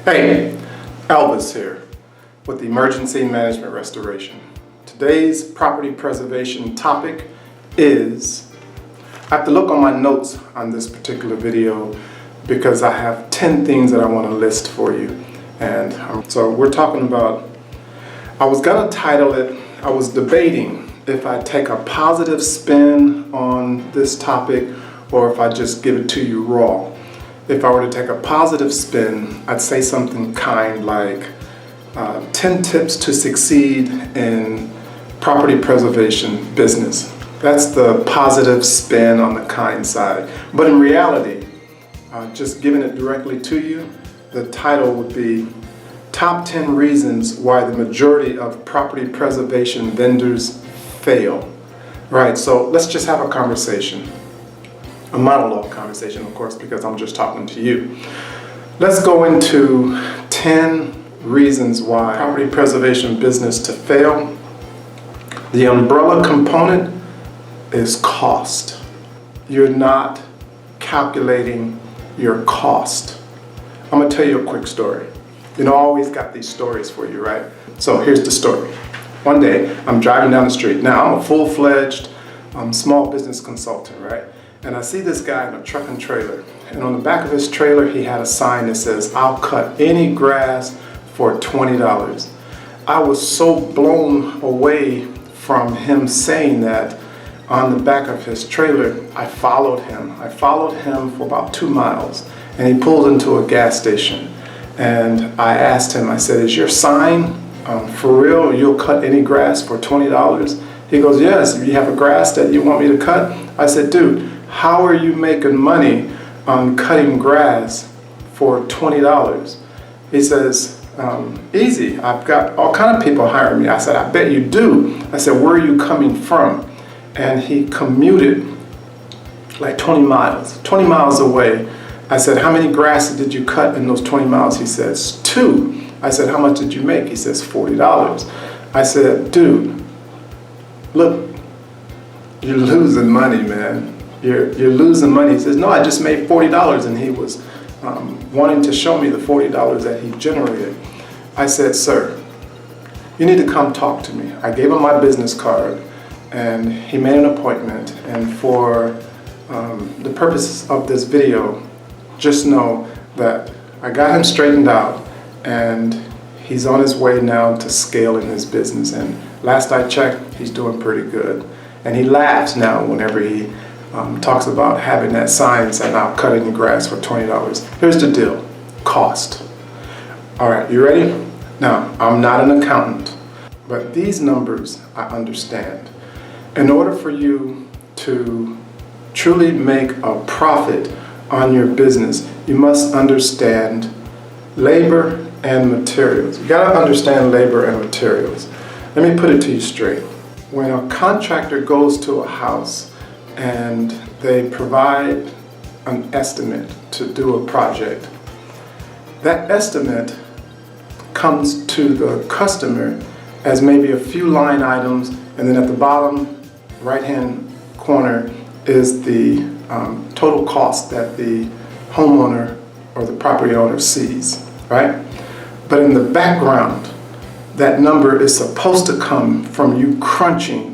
Hey, Elvis here with Emergency Management Restoration. Today's property preservation topic is, I have to look on my notes on this particular video because I have 10 things that I want to list for you. And so we're talking about, I was going to title it, I was debating if I take a positive spin on this topic or if I just give it to you raw. If I were to take a positive spin, I'd say something kind like 10 tips to succeed in property preservation business. That's the positive spin on the kind side. But in reality, just giving it directly to you, the title would be Top 10 Reasons Why the Majority of Property Preservation Vendors Fail. Right, so let's just have a conversation. A monologue conversation, of course, because I'm just talking to you. Let's go into 10 reasons why property preservation business to fail. The umbrella component is cost. You're not calculating your cost. I'm gonna tell you a quick story. You know, I always got these stories for you, right? So here's the story. One day, I'm driving down the street. Now, I'm a full-fledged small business consultant, right? And I see this guy in a truck and trailer. And on the back of his trailer, he had a sign that says, "I'll cut any grass for $20. I was so blown away from him saying that on the back of his trailer, I followed him. I followed him for about 2 miles. And he pulled into a gas station. And I asked him, I said, "Is your sign for real? You'll cut any grass for $20? He goes, "Yes, you have a grass that you want me to cut?" I said, "Dude, how are you making money on cutting grass for $20? He says, "Easy. I've got all kind of people hiring me." I said, "I bet you do." I said, "Where are you coming from?" And he commuted like 20 miles away. I said, "How many grasses did you cut in those 20 miles? He says, 2. I said, "How much did you make?" He says, $40. I said, "Dude, look, you're losing money, man. You're losing money." He says, "No, I just made $40. And he was wanting to show me the $40 that he generated. I said, "Sir, you need to come talk to me." I gave him my business card and he made an appointment. And for the purpose of this video, just know that I got him straightened out and he's on his way now to scaling his business. And last I checked, he's doing pretty good. And he laughs now whenever he talks about having that sign saying, "I'll cut any grass for $20. Here's the deal, cost. All right, you ready? Now, I'm not an accountant, but these numbers I understand. In order for you to truly make a profit on your business, you must understand labor and materials. You gotta understand labor and materials. Let me put it to you straight. When a contractor goes to a house and they provide an estimate to do a project, that estimate comes to the customer as maybe a few line items, and then at the bottom right-hand corner is the total cost that the homeowner or the property owner sees, right? But in the background, that number is supposed to come from you crunching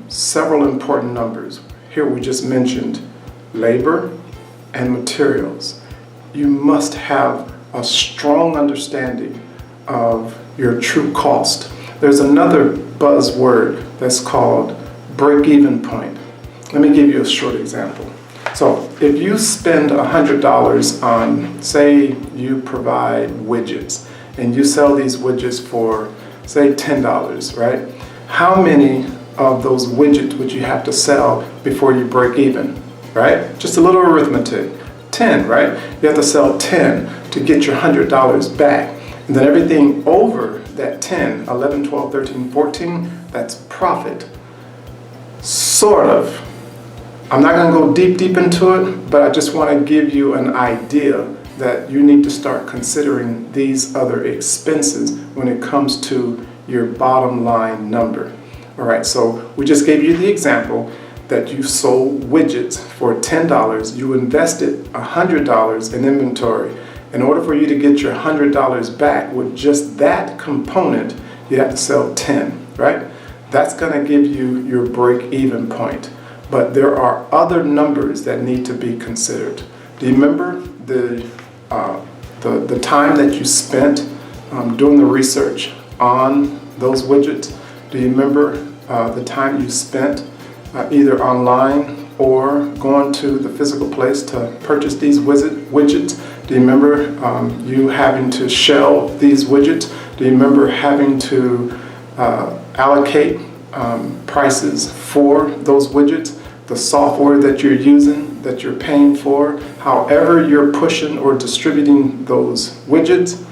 several important numbers. Here we just mentioned labor and materials. You must have a strong understanding of your true cost. There's another buzzword that's called break-even point. Let me give you a short example. So if you spend $100 on, say you provide widgets, and you sell these widgets for, say, $10, right? How many of those widgets would you have to sell before you break even, right? Just a little arithmetic. 10, right? You have to sell 10 to get your $100 back. And then everything over that 10, 11, 12, 13, 14, that's profit. Sort of. I'm not going to go deep into it, but I just want to give you an idea that you need to start considering these other expenses when it comes to your bottom line number. All right, so we just gave you the example that you sold widgets for $10, you invested $100 in inventory, In order for you to get your $100 back with just that component, you have to sell 10, right? That's going to give you your break-even point. But there are other numbers that need to be considered. Do you remember the time that you spent doing the research on those widgets? Do you remember the time you spent either online or going to the physical place to purchase these widgets? Do you remember you having to shell these widgets? Do you remember having to allocate prices for those widgets? The software that you're using, that you're paying for, however you're pushing or distributing those widgets,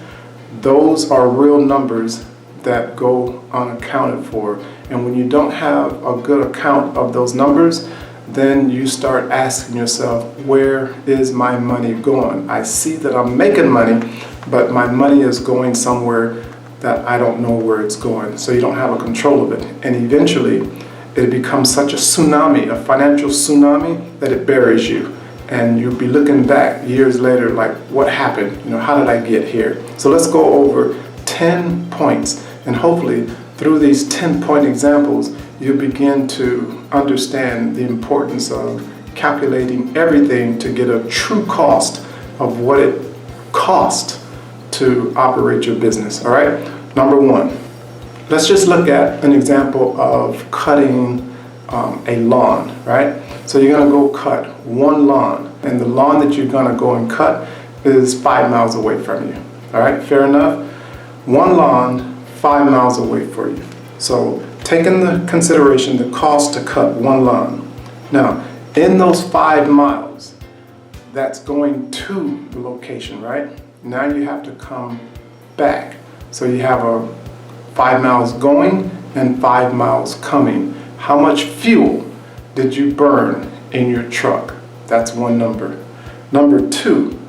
those are real numbers that go unaccounted for. And when you don't have a good account of those numbers, then you start asking yourself, where is my money going? I see that I'm making money, but my money is going somewhere that I don't know where it's going. So you don't have a control of it. And eventually, it becomes such a tsunami, a financial tsunami, that it buries you. And you'll be looking back years later like, what happened? How did I get here? So let's go over 10 points. And hopefully, through these 10-point examples, you begin to understand the importance of calculating everything to get a true cost of what it costs to operate your business. All right? Number one, let's just look at an example of cutting a lawn, right? So you're going to go cut one lawn, and the lawn that you're going to go and cut is 5 miles away from you. All right? Fair enough? One lawn, 5 miles away from you. So taking the consideration the cost to cut one lawn. Now, in those 5 miles, that's going to the location, right? Now you have to come back. So you have a 5 miles going and 5 miles coming. How much fuel did you burn in your truck? That's one number. Number two,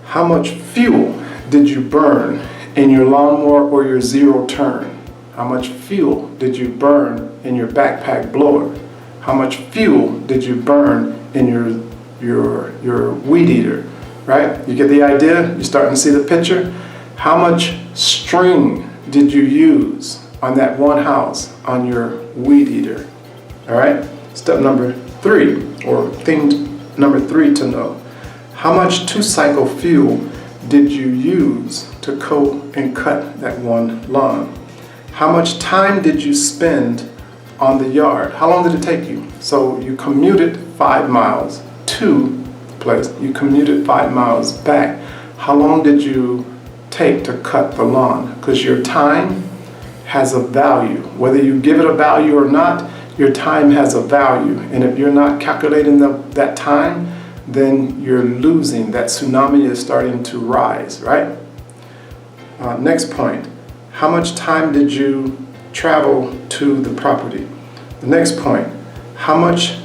how much fuel did you burn in your lawnmower or your zero turn? How much fuel did you burn in your backpack blower? How much fuel did you burn in your weed eater? Right? You get the idea? You're starting to see the picture? How much string did you use on that one house on your weed eater? All right? Step number 3, or thing number 3 to know. How much 2-cycle fuel did you use to coat and cut that one lawn? How much time did you spend on the yard? How long did it take you? So you commuted 5 miles to the place. You commuted 5 miles back. How long did you take to cut the lawn? Because your time has a value. Whether you give it a value or not, your time has a value. And if you're not calculating that time, then you're losing. That tsunami is starting to rise, right? Next point. How much time did you travel to the property? The next point. How much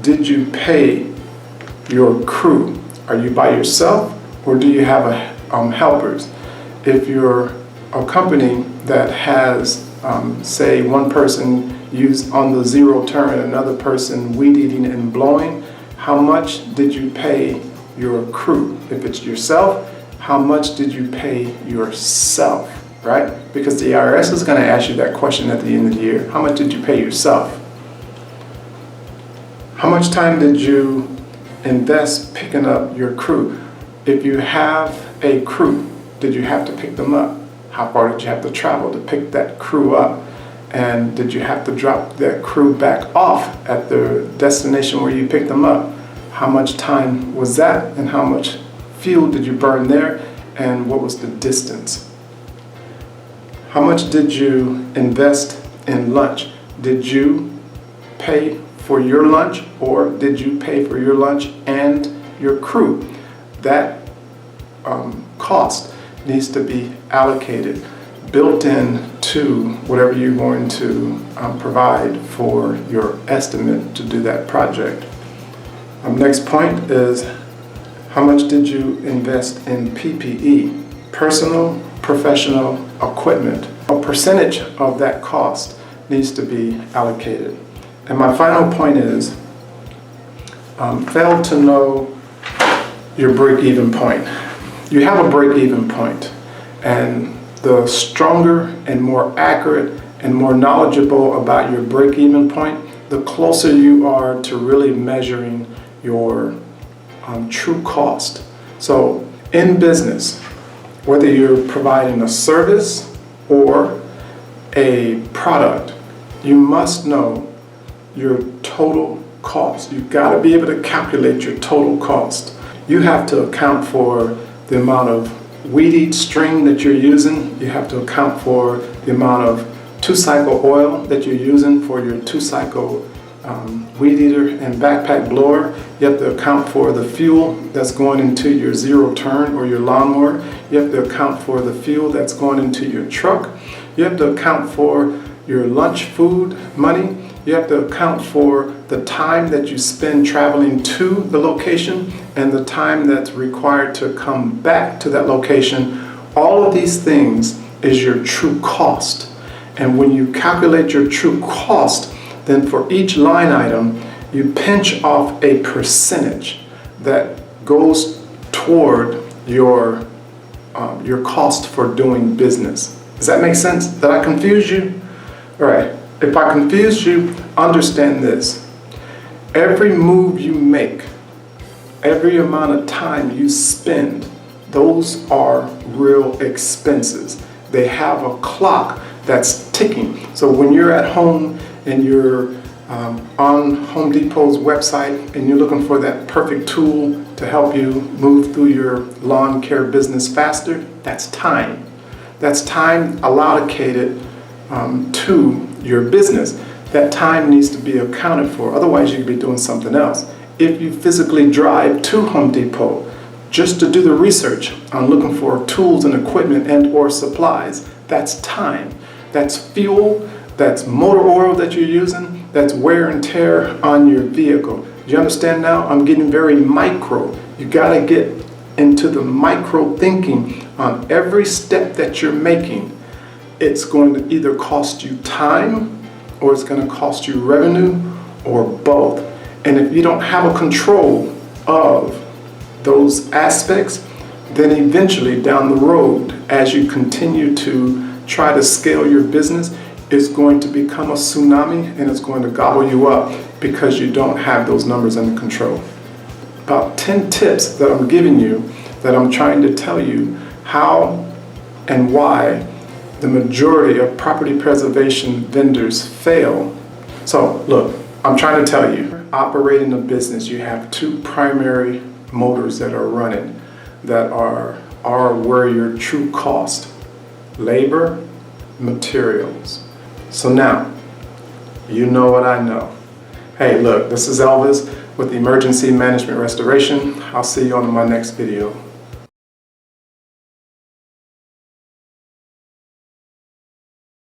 did you pay your crew? Are you by yourself or do you have helpers? If you're a company that has, say, one person used on the zero turn, another person weed eating and blowing, how much did you pay your crew? If it's yourself, how much did you pay yourself, right? Because the IRS is going to ask you that question at the end of the year. How much did you pay yourself? How much time did you invest picking up your crew? If you have a crew, did you have to pick them up? How far did you have to travel to pick that crew up? And did you have to drop that crew back off at the destination where you picked them up? How much time was that? And how much fuel did you burn there? And what was the distance? How much did you invest in lunch? Did you pay for your lunch, or did you pay for your lunch and your crew? That cost needs to be allocated, built in to whatever you're going to provide for your estimate to do that project. Next point is, how much did you invest in PPE, personal professional equipment? A percentage of that cost needs to be allocated. And my final point is, fail to know your break-even point. You have a break-even point, and the stronger and more accurate and more knowledgeable about your break-even point, the closer you are to really measuring your true cost. So in business, whether you're providing a service or a product, you must know your total cost. You've got to be able to calculate your total cost. You have to account for the amount of weed eat string that you're using. You have to account for the amount of 2-cycle oil that you're using for your 2-cycle weed eater and backpack blower. You have to account for the fuel that's going into your zero turn or your lawnmower. You have to account for the fuel that's going into your truck. You have to account for your lunch food money. You have to account for the time that you spend traveling to the location and the time that's required to come back to that location. All of these things is your true cost. And when you calculate your true cost, then for each line item, you pinch off a percentage that goes toward your cost for doing business. Does that make sense? Did I confuse you? All right. If I confused you, understand this. Every move you make, every amount of time you spend, those are real expenses. They have a clock that's ticking. So when you're at home and you're on Home Depot's website and you're looking for that perfect tool to help you move through your lawn care business faster, that's time. That's time allocated to your business. That time needs to be accounted for, otherwise you could be doing something else. If you physically drive to Home Depot just to do the research on looking for tools and equipment and or supplies, that's time. That's fuel, that's motor oil that you're using, that's wear and tear on your vehicle. You understand now? I'm getting very micro. You gotta get into the micro thinking on every step that you're making. It's going to either cost you time or it's going to cost you revenue or both. And if you don't have a control of those aspects, then eventually down the road, as you continue to try to scale your business, it's going to become a tsunami and it's going to gobble you up because you don't have those numbers under control. About 10 tips that I'm giving you, that I'm trying to tell you how and why the majority of property preservation vendors fail. So look, I'm trying to tell you, operating a business, you have two primary motors that are running that are where your true cost: labor, materials. So now, you know what I know. Hey, look, this is Elvis with Emergency Management Restoration. I'll see you on my next video.